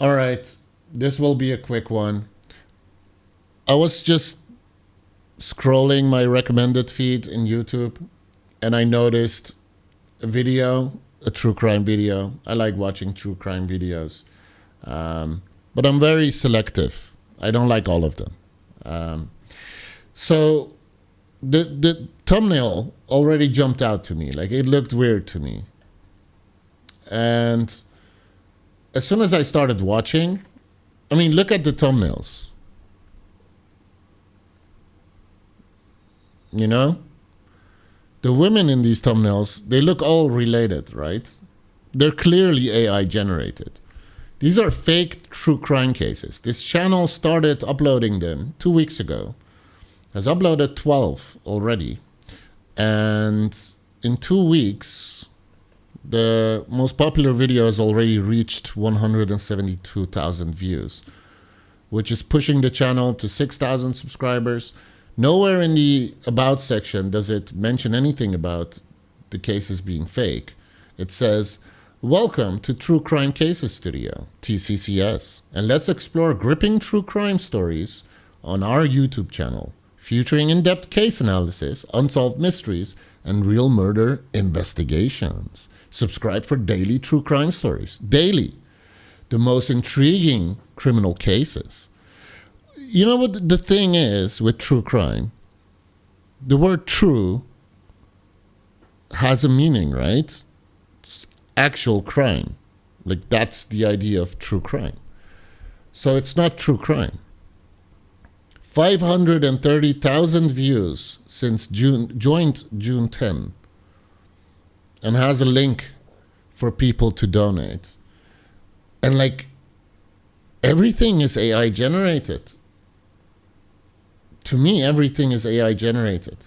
All right, this will be a quick one. I was just scrolling my recommended feed in YouTube, and I noticed a video, a true crime video. I like watching true crime videos, but I'm very selective. I don't like all of them. So the thumbnail already jumped out to me. Like, it looked weird to me. And as soon as I started watching, I mean, look at the thumbnails. You know? The women in these thumbnails, they look all related, right? They're clearly AI generated. These are fake true crime cases. This channel started uploading them 2 weeks ago. Has uploaded 12 already. And in 2 weeks, the most popular video has already reached 172,000 views, which is pushing the channel to 6,000 subscribers. Nowhere in the About section does it mention anything about the cases being fake. It says, "Welcome to True Crime Cases Studio, TCCS, and let's explore gripping true crime stories on our YouTube channel, featuring in-depth case analysis, unsolved mysteries, and real murder investigations. Subscribe for daily true crime stories." Daily. The most intriguing criminal cases. You know what the thing is with true crime? The word true has a meaning, right? It's actual crime. Like, that's the idea of true crime. So it's not true crime. 530,000 views since joined June 10, and has a link for people to donate. And like, everything is AI generated. To me, everything is AI generated.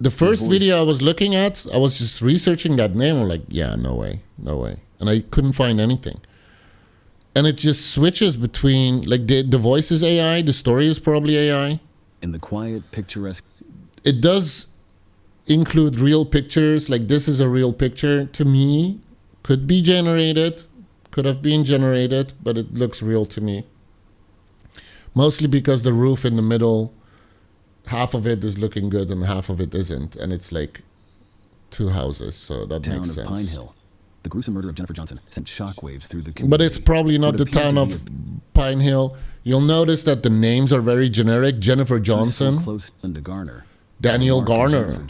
The first video I was looking at, I was just researching that name. I'm like, yeah, no way. And I couldn't find anything. And it just switches between, like, the voice is AI, the story is probably AI. In the quiet, picturesque. It does include real pictures, like this is a real picture. To me, could be generated, could have been generated, but it looks real to me. Mostly because the roof in the middle, half of it is looking good and half of it isn't. And it's like 2 houses, so that makes sense. Town of Pine Hill. The gruesome murder of Jennifer Johnson sent shockwaves through the community. But it's probably not the town of Pine Hill. You'll notice that the names are very generic. Jennifer Johnson, close to Garner, Daniel Garner,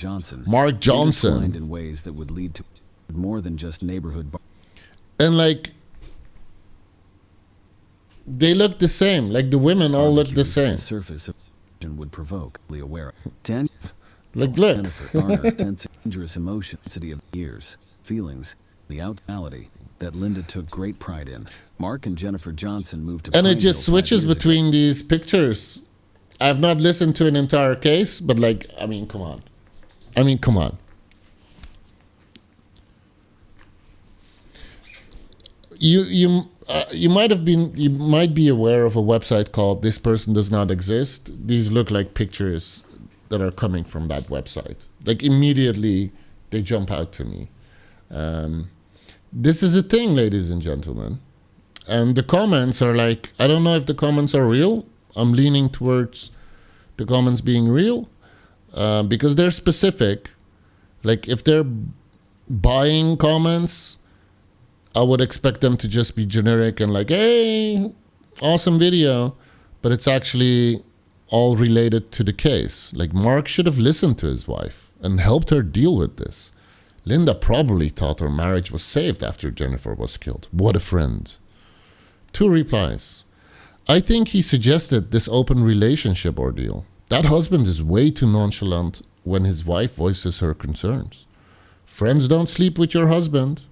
Mark Johnson. In ways that would lead to more than just neighborhood. And like, they look the same. Like, the women all look the same. The surface would provoke aware. Look. Jennifer Garner, tense, dangerous emotion, city of years, feelings, the outality that Linda took great pride in. Mark and Jennifer Johnson moved to and Pine it just Hill switches between these pictures. I've not listened to an entire case, but like, I mean, come on. You might be aware of a website called "This Person Does Not Exist." These look like pictures that are coming from that website. Like, immediately they jump out to me. This is a thing, ladies and gentlemen. And the comments are like, I don't know if the comments are real. I'm leaning towards the comments being real, because they're specific. Like, if they're buying comments, I would expect them to just be generic and like, hey, awesome video. But it's actually all related to the case. Like, Mark should have listened to his wife and helped her deal with this. Linda probably thought her marriage was saved after Jennifer was killed. What a friend. 2 replies. I think he suggested this open relationship ordeal. That husband is way too nonchalant when his wife voices her concerns. Friends don't sleep with your husband.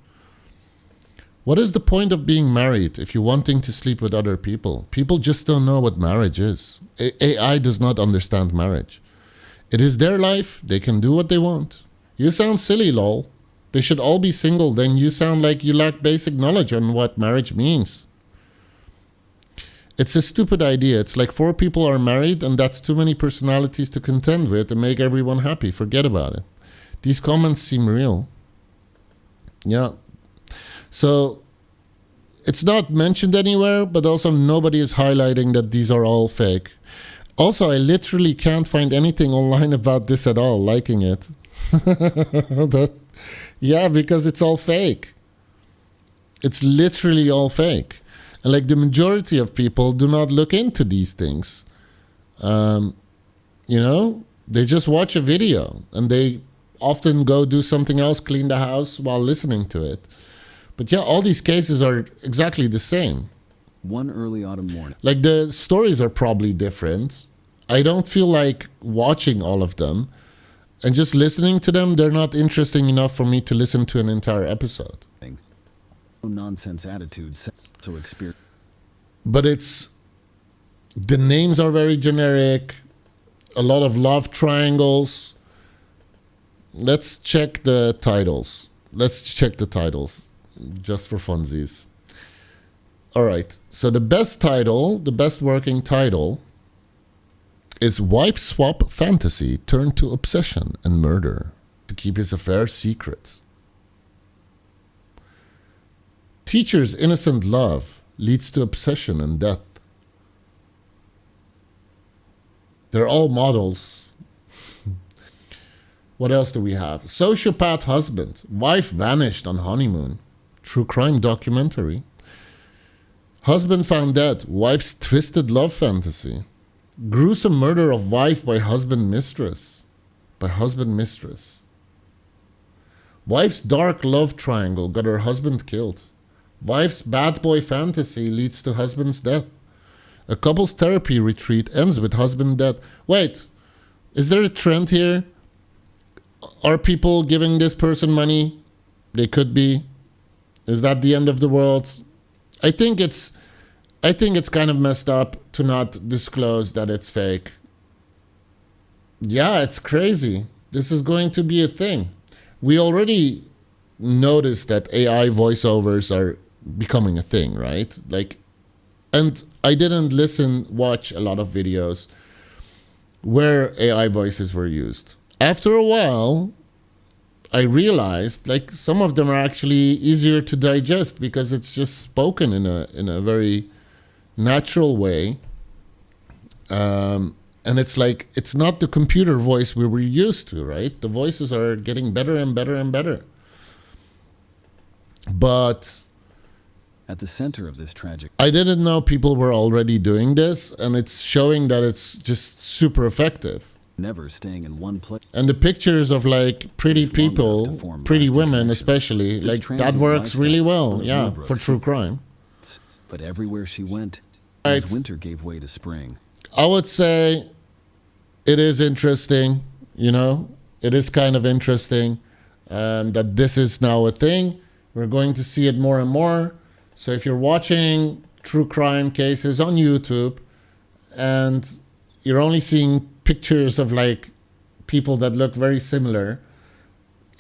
What is the point of being married if you're wanting to sleep with other people? People just don't know what marriage is. AI does not understand marriage. It is their life. They can do what they want. You sound silly, lol. They should all be single. Then you sound like you lack basic knowledge on what marriage means. It's a stupid idea. It's like 4 people are married and that's too many personalities to contend with and make everyone happy. Forget about it. These comments seem real. Yeah. So it's not mentioned anywhere, but also nobody is highlighting that these are all fake. Also, I literally can't find anything online about this at all, liking it. Yeah, because it's all fake. It's literally all fake. And like the majority of people do not look into these things. You know, they just watch a video and they often go do something else, clean the house while listening to it. But yeah, all these cases are exactly the same. One early autumn morning. Like the stories are probably different. I don't feel like watching all of them. And just listening to them, they're not interesting enough for me to listen to an entire episode. No nonsense attitudes so experience. But the names are very generic. A lot of love triangles. Let's check the titles. Just for funsies. All right. So the best working title is Wife Swap Fantasy Turned to Obsession and Murder to keep his affair secret. Teacher's innocent love leads to obsession and death. They're all models. What else do we have? Sociopath husband. Wife vanished on honeymoon. True crime documentary. Husband found dead. Wife's twisted love fantasy. Gruesome murder of wife by husband mistress. Wife's dark love triangle got her husband killed. Wife's bad boy fantasy leads to husband's death. A couple's therapy retreat ends with husband death. Wait, is there a trend here? Are people giving this person money? They could be. Is that the end of the world? I think it's kind of messed up to not disclose that it's fake. Yeah, it's crazy. This is going to be a thing. We already noticed that AI voiceovers are becoming a thing, right? And I didn't watch a lot of videos where AI voices were used. After a while, I realized some of them are actually easier to digest because it's just spoken in a very natural way. And it's not the computer voice we were used to, right? The voices are getting better and better and better. But at the center of this tragic, I didn't know people were already doing this, and it's showing that it's just super effective. Never staying in one place. And the pictures of pretty people, pretty women especially, that works really well, yeah, for true crime. But everywhere she went, as winter gave way to spring. I would say it is interesting, it is kind of interesting that this is now a thing. We're going to see it more and more. So if you're watching true crime cases on YouTube and you're only seeing pictures of people that look very similar,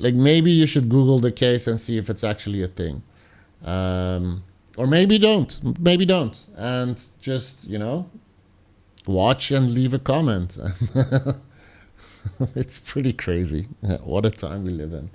maybe you should Google the case and see if it's actually a thing. Or maybe don't, and just, watch and leave a comment. It's pretty crazy. What a time we live in.